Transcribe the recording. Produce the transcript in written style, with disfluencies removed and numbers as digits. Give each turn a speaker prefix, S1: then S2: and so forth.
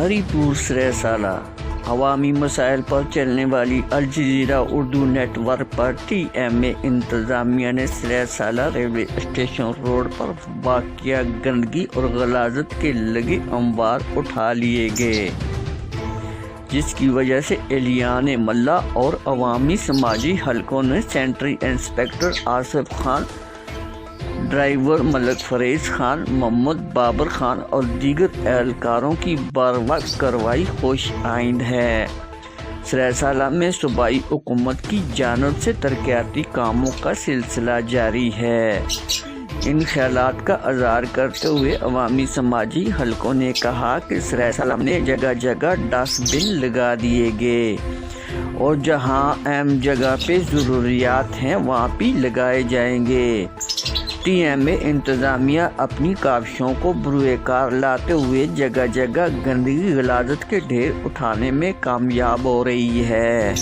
S1: ہری پور سرہ سالہ عوامی مسائل پر چلنے والی الجزیرہ اردو نیٹ ورک پر ٹی ایم اے انتظامیہ نے سرہ سالہ ریلوے اسٹیشن روڈ پر واقع گندگی اور غلاظت کے لگے انبار اٹھا لیے گئے، جس کی وجہ سے اہلیان محلہ اور عوامی سماجی حلقوں نے sanitary inspector Asif Khan, driver Malik Fareez Khan, Muhammad Babar Khan اور دیگر اہلکاروں کی بروقت کارروائی خوش آئند ہے۔ سرہ سالہ میں صوبائی حکومت کی جانب سے ترقیاتی کاموں کا سلسلہ جاری ہے۔ ان خیالات کا اظہار کرتے ہوئے عوامی سماجی حلقوں نے کہا کہ سرہ سالہ میں جگہ جگہ ڈسٹ بن لگا دیے گئے اور جہاں اہم جگہ پہ ضروریات ہیں وہاں بھی لگائے جائیں گے۔ ٹی ایم اے انتظامیہ اپنی کاوشوں کو بروئے کار لاتے ہوئے جگہ جگہ گندگی غلاظت کے ڈھیر اٹھانے میں کامیاب ہو رہی ہے۔